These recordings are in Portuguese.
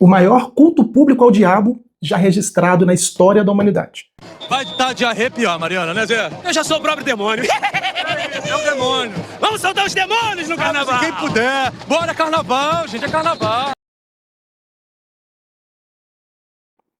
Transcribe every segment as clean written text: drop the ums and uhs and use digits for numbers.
o maior culto público ao diabo já registrado na história da humanidade. Vai estar de arrepiar, Mariana, né, Zé? Eu já sou o próprio demônio. É o demônio. Vamos soltar os demônios no carnaval. Se quem puder. Bora, carnaval, gente, é carnaval.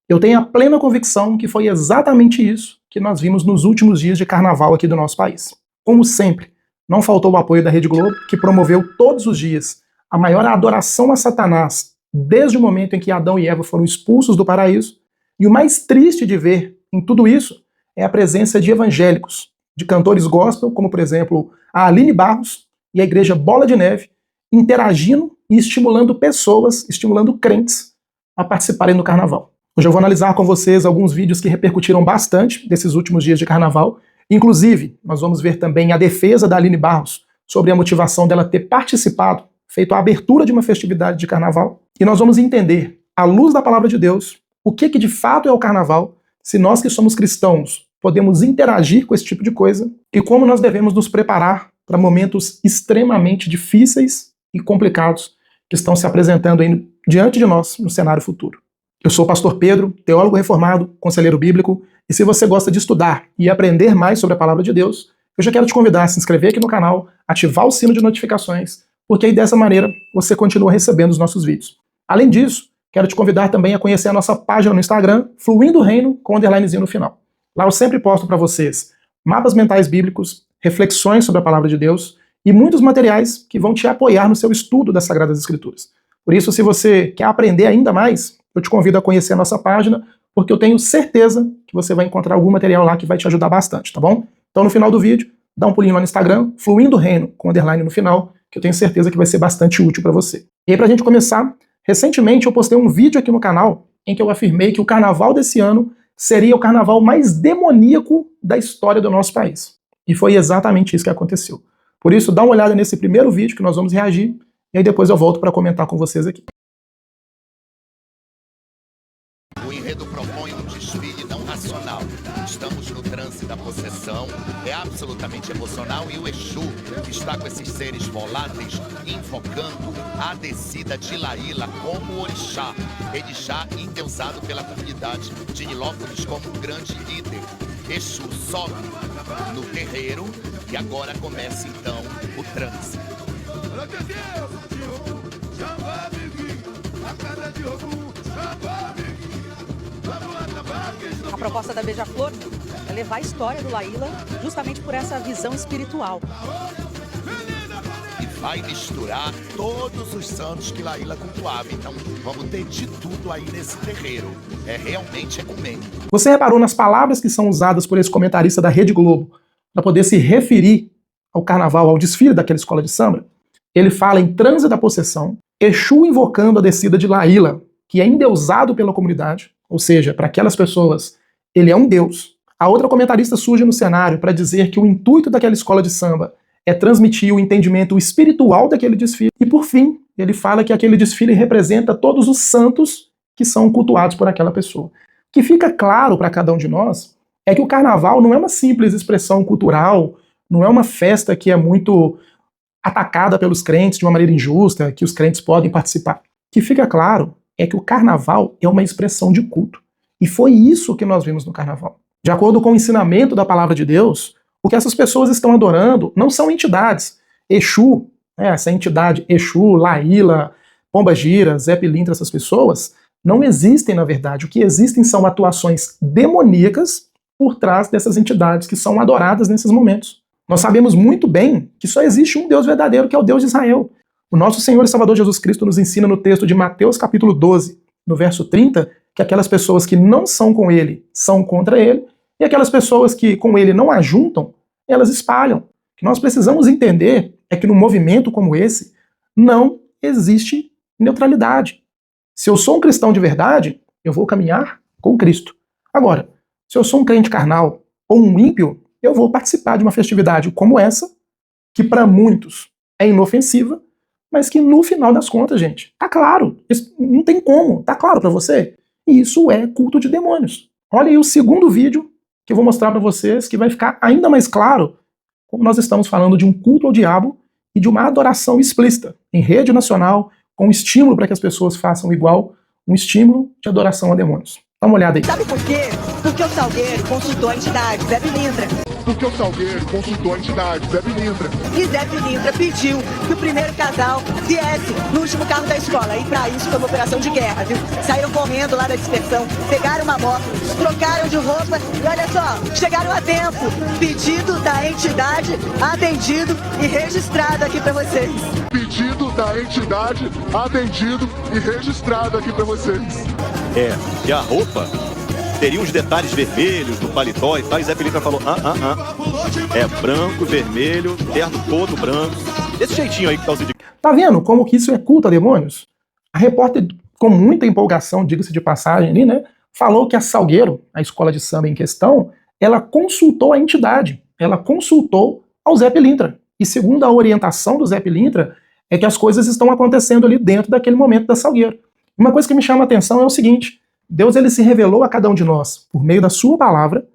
Eu tenho a plena convicção que foi exatamente isso que nós vimos nos últimos dias de carnaval aqui do nosso país. Como sempre, não faltou o apoio da Rede Globo, que promoveu todos os dias a maior adoração a Satanás desde o momento em que Adão e Eva foram expulsos do paraíso. E o mais triste de ver em tudo isso é a presença de evangélicos, de cantores gospel, como por exemplo a Aline Barros e a Igreja Bola de Neve, interagindo e estimulando pessoas, estimulando crentes a participarem do carnaval. Hoje eu vou analisar com vocês alguns vídeos que repercutiram bastante desses últimos dias de carnaval. Inclusive, nós vamos ver também a defesa da Aline Barros sobre a motivação dela ter participado, feito a abertura de uma festividade de carnaval. E nós vamos entender, à luz da palavra de Deus, o que de fato é o carnaval, se nós que somos cristãos podemos interagir com esse tipo de coisa e como nós devemos nos preparar para momentos extremamente difíceis e complicados que estão se apresentando aí diante de nós no cenário futuro. Eu sou o pastor Pedro, teólogo reformado, conselheiro bíblico, e se você gosta de estudar e aprender mais sobre a palavra de Deus, eu já quero te convidar a se inscrever aqui no canal, ativar o sino de notificações, porque aí dessa maneira você continua recebendo os nossos vídeos. Além disso, quero te convidar também a conhecer a nossa página no Instagram, Fluindo o Reino, com underlinezinho no final. Lá eu sempre posto para vocês mapas mentais bíblicos, reflexões sobre a palavra de Deus e muitos materiais que vão te apoiar no seu estudo das Sagradas Escrituras. Por isso, se você quer aprender ainda mais, eu te convido a conhecer a nossa página, porque eu tenho certeza que você vai encontrar algum material lá que vai te ajudar bastante, tá bom? Então, no final do vídeo, dá um pulinho lá no Instagram, Fluindo o Reino, com underline no final, que eu tenho certeza que vai ser bastante útil para você. E aí, pra gente começar, recentemente eu postei um vídeo aqui no canal em que eu afirmei que o carnaval desse ano seria o carnaval mais demoníaco da história do nosso país. E foi exatamente isso que aconteceu. Por isso, dá uma olhada nesse primeiro vídeo que nós vamos reagir, e aí depois eu volto para comentar com vocês aqui. O enredo propõe um desfile não racional. Estamos no transe da possessão, é absolutamente emocional e o Exu está com esses seres voláteis invocando a descida de Laíla como orixá, orixá endeusado pela comunidade de Nilópolis como um grande líder. Exu sobe no terreiro e agora começa então o transe. A proposta da Beija-Flor é levar a história do Laíla justamente por essa visão espiritual. E vai misturar todos os santos que Laíla cultuava. Então vamos ter de tudo aí nesse terreiro. É realmente ecumênico. Você reparou nas palavras que são usadas por esse comentarista da Rede Globo para poder se referir ao carnaval, ao desfile daquela escola de samba? Ele fala em transe da possessão, Exu invocando a descida de Laíla, que é endeusado pela comunidade, ou seja, para aquelas pessoas, ele é um deus. A outra comentarista surge no cenário para dizer que o intuito daquela escola de samba é transmitir o entendimento espiritual daquele desfile. E por fim, ele fala que aquele desfile representa todos os santos que são cultuados por aquela pessoa. O que fica claro para cada um de nós é que o carnaval não é uma simples expressão cultural, não é uma festa que é muito atacada pelos crentes de uma maneira injusta, que os crentes podem participar. O que fica claro é que o carnaval é uma expressão de culto. E foi isso que nós vimos no carnaval. De acordo com o ensinamento da palavra de Deus, o que essas pessoas estão adorando não são entidades. Exu, essa entidade Exu, Laíla, Pombagira, Zé Pilintra, essas pessoas, não existem na verdade. O que existem são atuações demoníacas por trás dessas entidades que são adoradas nesses momentos. Nós sabemos muito bem que só existe um Deus verdadeiro, que é o Deus de Israel. O nosso Senhor e Salvador Jesus Cristo nos ensina no texto de Mateus capítulo 12, no verso 30, que aquelas pessoas que não são com ele, são contra ele, e aquelas pessoas que com ele não ajuntam, elas espalham. O que nós precisamos entender é que num movimento como esse, não existe neutralidade. Se eu sou um cristão de verdade, eu vou caminhar com Cristo. Agora, se eu sou um crente carnal ou um ímpio, eu vou participar de uma festividade como essa, que para muitos é inofensiva, mas que no final das contas, gente, tá claro, isso não tem como, tá claro para você? E isso é culto de demônios. Olha aí o segundo vídeo que eu vou mostrar para vocês, que vai ficar ainda mais claro como nós estamos falando de um culto ao diabo e de uma adoração explícita, em rede nacional, com estímulo para que as pessoas façam igual um estímulo de adoração a demônios. Dá uma olhada aí. Sabe por quê? Porque o Salgueiro consultou a entidade Zé Pilintra. Porque o Salgueiro consultou a entidade Zé Pilintra. E Zé Pilintra pediu que o primeiro casal viesse no último carro da escola. E pra isso foi uma operação de guerra, viu? Saíram correndo lá da dispersão, pegaram uma moto, trocaram de roupa e olha só, chegaram a tempo. Pedido da entidade atendido e registrado aqui pra vocês. Pedido da entidade atendido e registrado aqui pra vocês. E a roupa teria uns detalhes vermelhos do paletó e tal, e Zé Pilintra falou, é branco, vermelho, terno todo branco, desse jeitinho aí que tá o Cid. Tá vendo como que isso é culto a demônios? A repórter, com muita empolgação, diga-se de passagem ali, né, falou que a Salgueiro, a escola de samba em questão, ela consultou a entidade, ela consultou ao Zé Pilintra. E segundo a orientação do Zé Pilintra, é que as coisas estão acontecendo ali dentro daquele momento da Salgueiro. Uma coisa que me chama a atenção é o seguinte, Deus ele se revelou a cada um de nós por meio da sua palavra,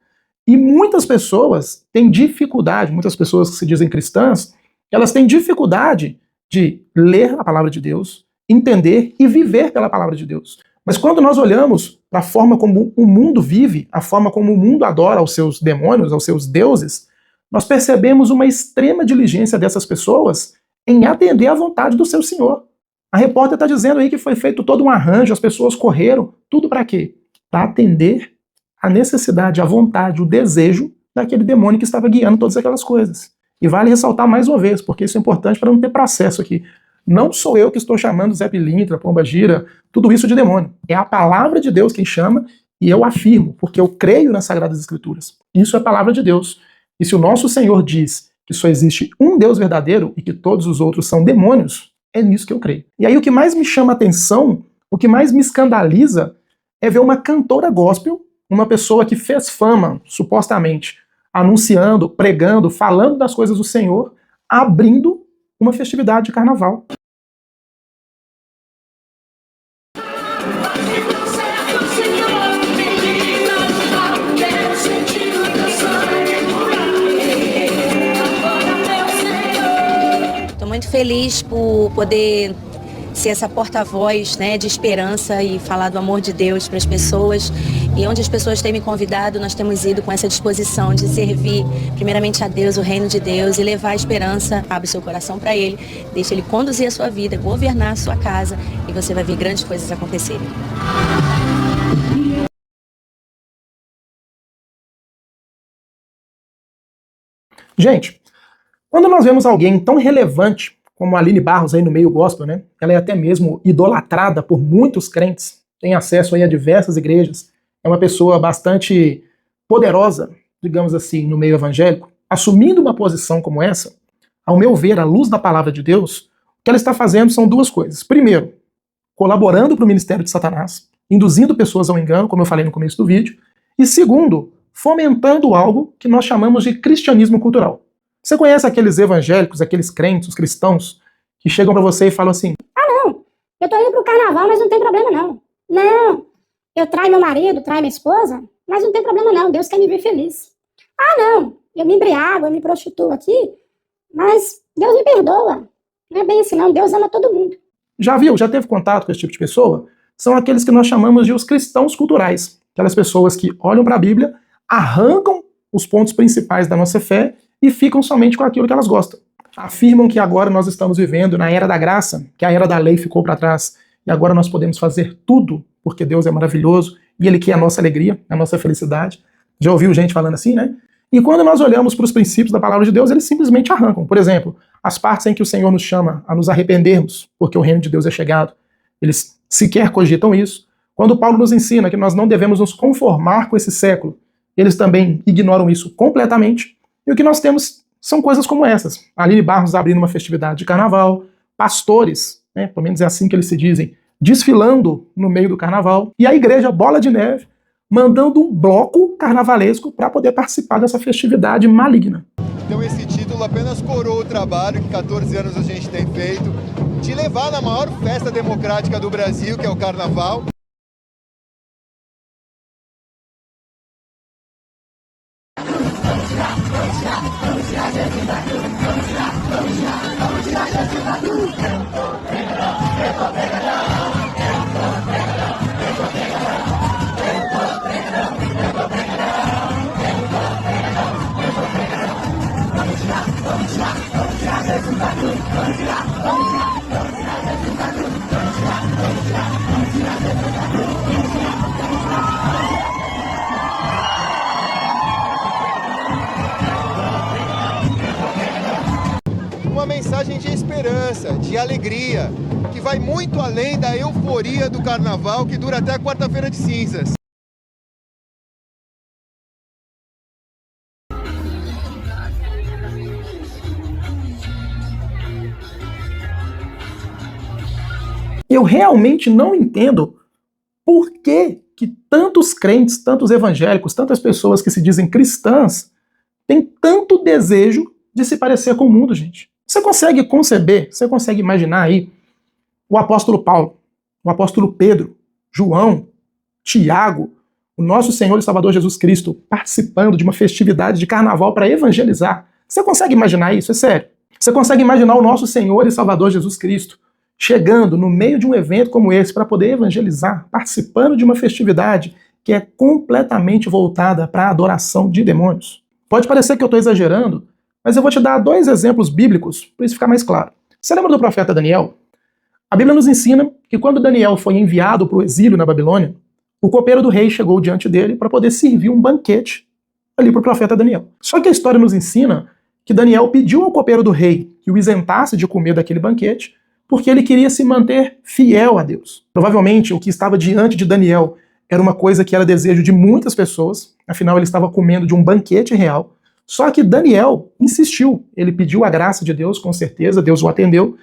e muitas pessoas têm dificuldade, muitas pessoas que se dizem cristãs, elas têm dificuldade de ler a palavra de Deus, entender e viver pela palavra de Deus. Mas quando nós olhamos para a forma como o mundo vive, a forma como o mundo adora aos seus demônios, aos seus deuses, nós percebemos uma extrema diligência dessas pessoas em atender à vontade do seu Senhor. A repórter está dizendo aí que foi feito todo um arranjo, as pessoas correram, tudo para quê? Para atender a necessidade, a vontade, o desejo daquele demônio que estava guiando todas aquelas coisas. E vale ressaltar mais uma vez, porque isso é importante para não ter processo aqui. Não sou eu que estou chamando Zé Pilintra, Pombagira, tudo isso de demônio. É a palavra de Deus quem chama, e eu afirmo, porque eu creio nas Sagradas Escrituras. Isso é a palavra de Deus. E se o nosso Senhor diz que só existe um Deus verdadeiro e que todos os outros são demônios, é nisso que eu creio. E aí o que mais me chama a atenção, o que mais me escandaliza, é ver uma cantora gospel, uma pessoa que fez fama, supostamente, anunciando, pregando, falando das coisas do Senhor, abrindo uma festividade de carnaval. Muito feliz por poder ser essa porta-voz, né, de esperança e falar do amor de Deus para as pessoas. E onde as pessoas têm me convidado, nós temos ido com essa disposição de servir primeiramente a Deus, o reino de Deus, e levar a esperança. Abre seu coração para Ele, deixa Ele conduzir a sua vida, governar a sua casa, e você vai ver grandes coisas acontecerem. Gente, quando nós vemos alguém tão relevante como a Aline Barros aí no meio gospel, né? Ela é até mesmo idolatrada por muitos crentes, tem acesso aí a diversas igrejas, é uma pessoa bastante poderosa, digamos assim, no meio evangélico, assumindo uma posição como essa, ao meu ver, à luz da palavra de Deus, o que ela está fazendo são duas coisas. Primeiro, colaborando para o ministério de Satanás, induzindo pessoas ao engano, como eu falei no começo do vídeo, e segundo, fomentando algo que nós chamamos de cristianismo cultural. Você conhece aqueles evangélicos, aqueles crentes, os cristãos, que chegam pra você e falam assim: não, eu tô indo pro carnaval, mas não tem problema não. Não, eu traio meu marido, traio minha esposa, mas não tem problema não, Deus quer me ver feliz. Não, eu me embriago, eu me prostituo aqui, mas Deus me perdoa. Não é bem assim não, Deus ama todo mundo. Já viu, já teve contato com esse tipo de pessoa? São aqueles que nós chamamos de os cristãos culturais. Aquelas pessoas que olham pra Bíblia, arrancam os pontos principais da nossa fé e ficam somente com aquilo que elas gostam. Afirmam que agora nós estamos vivendo na era da graça, que a era da lei ficou para trás, e agora nós podemos fazer tudo, porque Deus é maravilhoso, e Ele quer a nossa alegria, a nossa felicidade. Já ouviu gente falando assim, né? E quando nós olhamos para os princípios da palavra de Deus, eles simplesmente arrancam. Por exemplo, as partes em que o Senhor nos chama a nos arrependermos, porque o reino de Deus é chegado, eles sequer cogitam isso. Quando Paulo nos ensina que nós não devemos nos conformar com esse século, eles também ignoram isso completamente. E o que nós temos são coisas como essas. A Aline Barros abrindo uma festividade de carnaval, pastores, né, pelo menos é assim que eles se dizem, desfilando no meio do carnaval, e a igreja Bola de Neve mandando um bloco carnavalesco para poder participar dessa festividade maligna. Então esse título apenas coroa o trabalho que 14 anos a gente tem feito de levar na maior festa democrática do Brasil, que é o Carnaval. Vamos Uma mensagem de esperança, de alegria, que vai muito além da euforia do carnaval que dura até a quarta-feira de cinzas. Eu realmente não entendo por que tantos crentes, tantos evangélicos, tantas pessoas que se dizem cristãs têm tanto desejo de se parecer com o mundo, gente. Você consegue conceber, você consegue imaginar aí o apóstolo Paulo, o apóstolo Pedro, João, Tiago, o nosso Senhor e Salvador Jesus Cristo participando de uma festividade de carnaval para evangelizar? Você consegue imaginar isso? É sério. Você consegue imaginar o nosso Senhor e Salvador Jesus Cristo chegando no meio de um evento como esse para poder evangelizar, participando de uma festividade que é completamente voltada para a adoração de demônios? Pode parecer que eu estou exagerando, mas eu vou te dar 2 exemplos bíblicos para isso ficar mais claro. Você lembra do profeta Daniel? A Bíblia nos ensina que quando Daniel foi enviado para o exílio na Babilônia, o copeiro do rei chegou diante dele para poder servir um banquete ali para o profeta Daniel. Só que a história nos ensina que Daniel pediu ao copeiro do rei que o isentasse de comer daquele banquete, porque ele queria se manter fiel a Deus. Provavelmente o que estava diante de Daniel era uma coisa que era desejo de muitas pessoas, afinal ele estava comendo de um banquete real. Só que Daniel insistiu, ele pediu a graça de Deus, com certeza, Deus o atendeu,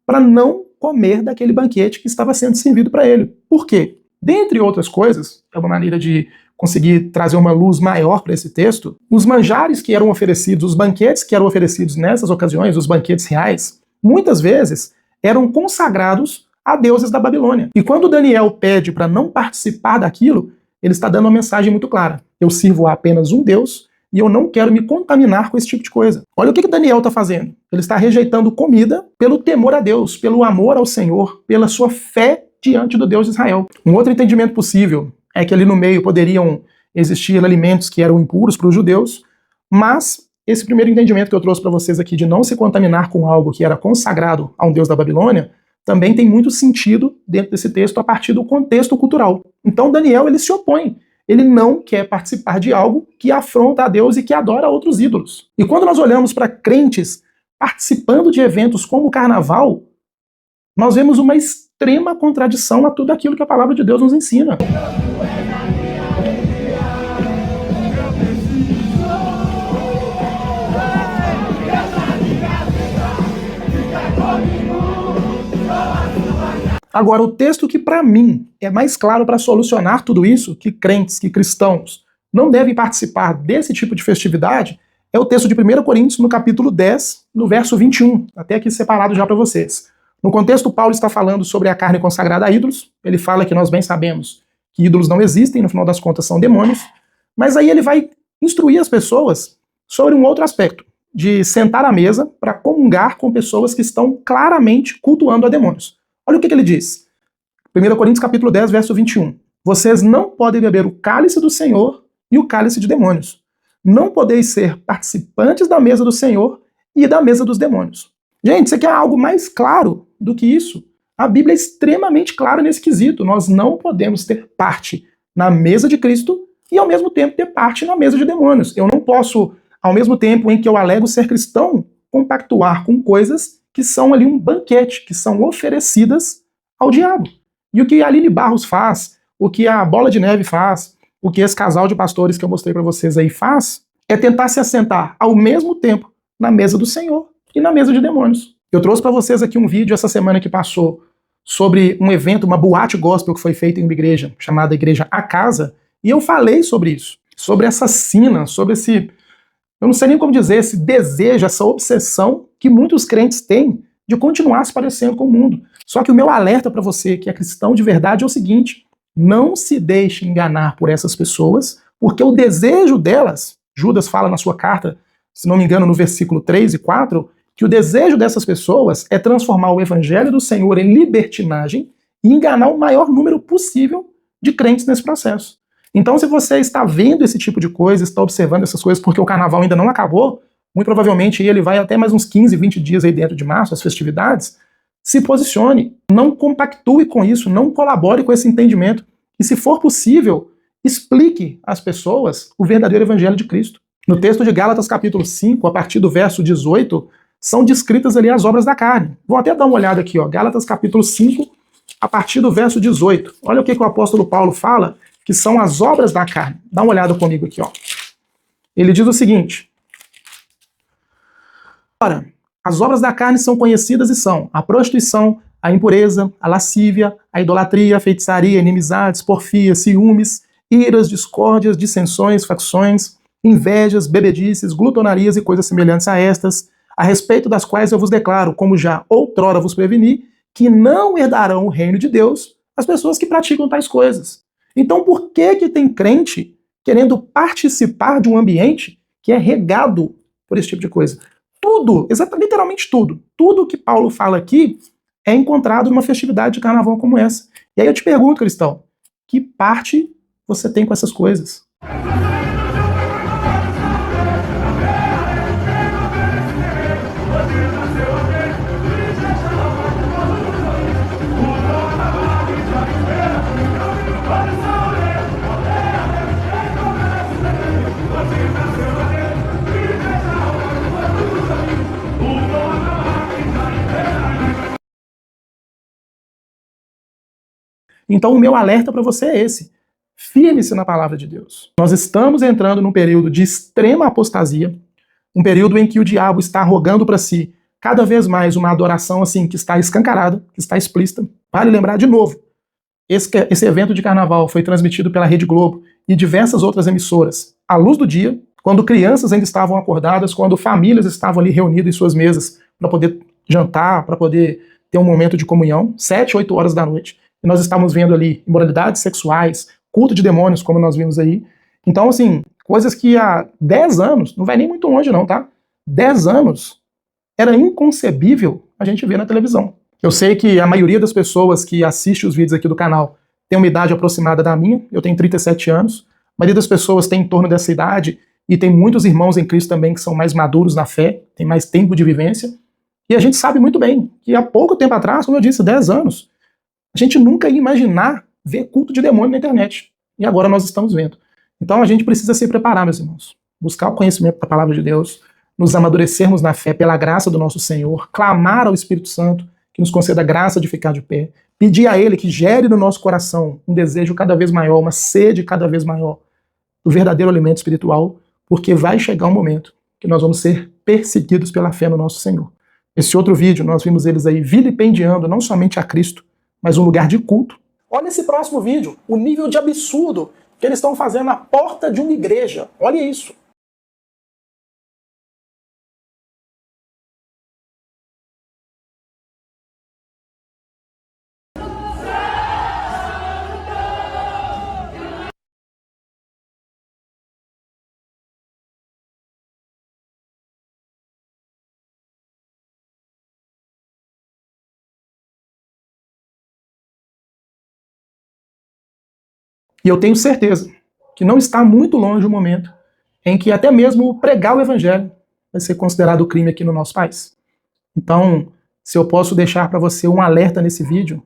para não comer daquele banquete que estava sendo servido para ele. Por quê? Dentre outras coisas, é uma maneira de conseguir trazer uma luz maior para esse texto, os manjares que eram oferecidos, os banquetes que eram oferecidos nessas ocasiões, os banquetes reais, muitas vezes eram consagrados a deuses da Babilônia. E quando Daniel pede para não participar daquilo, ele está dando uma mensagem muito clara. Eu sirvo a apenas um Deus e eu não quero me contaminar com esse tipo de coisa. Olha o que Daniel está fazendo. Ele está rejeitando comida pelo temor a Deus, pelo amor ao Senhor, pela sua fé diante do Deus de Israel. Um outro entendimento possível é que ali no meio poderiam existir alimentos que eram impuros para os judeus, mas esse primeiro entendimento que eu trouxe para vocês aqui de não se contaminar com algo que era consagrado a um deus da Babilônia, também tem muito sentido dentro desse texto a partir do contexto cultural. Então Daniel, ele se opõe. Ele não quer participar de algo que afronta a Deus e que adora outros ídolos. E quando nós olhamos para crentes participando de eventos como o carnaval, nós vemos uma extrema contradição a tudo aquilo que a palavra de Deus nos ensina. Agora, o texto que para mim é mais claro para solucionar tudo isso, que crentes, que cristãos não devem participar desse tipo de festividade, é o texto de 1 Coríntios, no capítulo 10, no verso 21, até aqui separado já para vocês. No contexto, Paulo está falando sobre a carne consagrada a ídolos, ele fala que nós bem sabemos que ídolos não existem, no final das contas são demônios, mas aí ele vai instruir as pessoas sobre um outro aspecto, de sentar à mesa para comungar com pessoas que estão claramente cultuando a demônios. Olha o que ele diz. 1 Coríntios capítulo 10, verso 21. Vocês não podem beber o cálice do Senhor e o cálice de demônios. Não podeis ser participantes da mesa do Senhor e da mesa dos demônios. Gente, você quer algo mais claro do que isso? A Bíblia é extremamente clara nesse quesito. Nós não podemos ter parte na mesa de Cristo e ao mesmo tempo ter parte na mesa de demônios. Eu não posso, ao mesmo tempo em que eu alego ser cristão, compactuar com coisas que são ali um banquete, que são oferecidas ao diabo. E o que a Aline Barros faz, o que a Bola de Neve faz, o que esse casal de pastores que eu mostrei para vocês aí faz, é tentar se assentar ao mesmo tempo na mesa do Senhor e na mesa de demônios. Eu trouxe para vocês aqui um vídeo essa semana que passou sobre um evento, uma boate gospel que foi feita em uma igreja, chamada Igreja A Casa, e eu falei sobre isso, sobre essa sina, sobre esse, eu não sei nem como dizer, esse desejo, essa obsessão que muitos crentes têm de continuar se parecendo com o mundo. Só que o meu alerta para você, que é cristão de verdade, é o seguinte: não se deixe enganar por essas pessoas, porque o desejo delas, Judas fala na sua carta, se não me engano, no versículo 3 e 4, que o desejo dessas pessoas é transformar o evangelho do Senhor em libertinagem e enganar o maior número possível de crentes nesse processo. Então, se você está vendo esse tipo de coisa, está observando essas coisas porque o carnaval ainda não acabou, muito provavelmente ele vai até mais uns 15, 20 dias aí dentro de março, as festividades, se posicione, não compactue com isso, não colabore com esse entendimento e, se for possível, explique às pessoas o verdadeiro evangelho de Cristo. No texto de Gálatas capítulo 5, a partir do verso 18, são descritas ali as obras da carne. Vou até dar uma olhada aqui, ó, Gálatas capítulo 5, a partir do verso 18. Olha o que o apóstolo Paulo fala, que são as obras da carne. Dá uma olhada comigo aqui, ó. Ele diz o seguinte: ora, as obras da carne são conhecidas e são a prostituição, a impureza, a lascívia, a idolatria, a feitiçaria, inimizades, porfias, ciúmes, iras, discórdias, dissensões, facções, invejas, bebedices, glutonarias e coisas semelhantes a estas, a respeito das quais eu vos declaro, como já outrora vos preveni, que não herdarão o reino de Deus as pessoas que praticam tais coisas. Então por que tem crente querendo participar de um ambiente que é regado por esse tipo de coisa? Tudo, literalmente tudo que Paulo fala aqui é encontrado numa festividade de carnaval como essa. E aí eu te pergunto, cristão, que parte você tem com essas coisas? Então o meu alerta para você é esse: firme-se na palavra de Deus. Nós estamos entrando num período de extrema apostasia, um período em que o diabo está arrogando para si cada vez mais uma adoração assim que está escancarada, que está explícita. Vale lembrar de novo, esse evento de carnaval foi transmitido pela Rede Globo e diversas outras emissoras à luz do dia, quando crianças ainda estavam acordadas, quando famílias estavam ali reunidas em suas mesas para poder jantar, para poder ter um momento de comunhão, 7, 8 horas da noite. E nós estamos vendo ali imoralidades sexuais, culto de demônios, como nós vimos aí. Então, assim, coisas que há 10 anos, não vai nem muito longe não, tá? 10 anos era inconcebível a gente ver na televisão. Eu sei que a maioria das pessoas que assiste os vídeos aqui do canal tem uma idade aproximada da minha, eu tenho 37 anos, a maioria das pessoas tem em torno dessa idade, e tem muitos irmãos em Cristo também que são mais maduros na fé, tem mais tempo de vivência, e a gente sabe muito bem que há pouco tempo atrás, como eu disse, 10 anos, a gente nunca ia imaginar ver culto de demônio na internet. E agora nós estamos vendo. Então a gente precisa se preparar, meus irmãos. Buscar o conhecimento da palavra de Deus, nos amadurecermos na fé pela graça do nosso Senhor, clamar ao Espírito Santo que nos conceda a graça de ficar de pé, pedir a Ele que gere no nosso coração um desejo cada vez maior, uma sede cada vez maior do verdadeiro alimento espiritual, porque vai chegar um momento que nós vamos ser perseguidos pela fé no nosso Senhor. Esse outro vídeo, nós vimos eles aí vilipendiando não somente a Cristo, mas um lugar de culto. Olha esse próximo vídeo, o nível de absurdo que eles estão fazendo na porta de uma igreja. Olha isso. E eu tenho certeza que não está muito longe o momento em que até mesmo pregar o evangelho vai ser considerado crime aqui no nosso país. Então, se eu posso deixar para você um alerta nesse vídeo,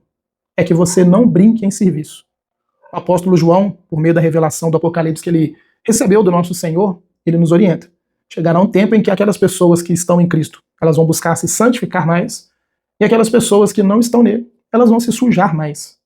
é que você não brinque em serviço. O apóstolo João, por meio da revelação do Apocalipse que ele recebeu do nosso Senhor, ele nos orienta. Chegará um tempo em que aquelas pessoas que estão em Cristo, elas vão buscar se santificar mais, e aquelas pessoas que não estão nele, elas vão se sujar mais.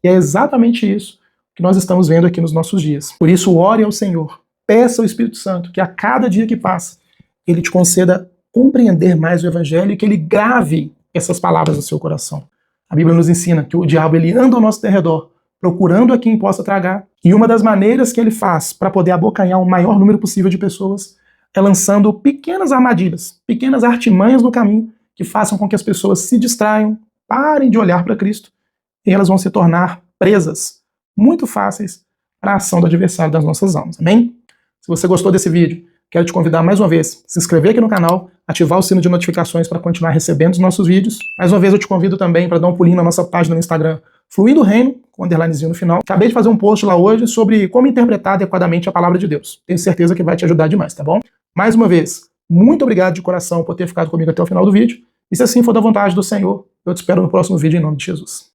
E é exatamente isso que nós estamos vendo aqui nos nossos dias. Por isso, ore ao Senhor, peça ao Espírito Santo que a cada dia que passa, ele te conceda compreender mais o Evangelho e que ele grave essas palavras no seu coração. A Bíblia nos ensina que o diabo ele anda ao nosso derredor, procurando a quem possa tragar, e uma das maneiras que ele faz para poder abocanhar o maior número possível de pessoas é lançando pequenas armadilhas, pequenas artimanhas no caminho que façam com que as pessoas se distraiam, parem de olhar para Cristo, e elas vão se tornar presas muito fáceis para a ação do adversário das nossas almas. Amém? Se você gostou desse vídeo, quero te convidar mais uma vez a se inscrever aqui no canal, ativar o sino de notificações para continuar recebendo os nossos vídeos. Mais uma vez eu te convido também para dar um pulinho na nossa página no Instagram, Fluindo o Reino, com underlinezinho no final. Acabei de fazer um post lá hoje sobre como interpretar adequadamente a palavra de Deus. Tenho certeza que vai te ajudar demais, tá bom? Mais uma vez, muito obrigado de coração por ter ficado comigo até o final do vídeo. E se assim for da vontade do Senhor, Eu te espero no próximo vídeo em nome de Jesus.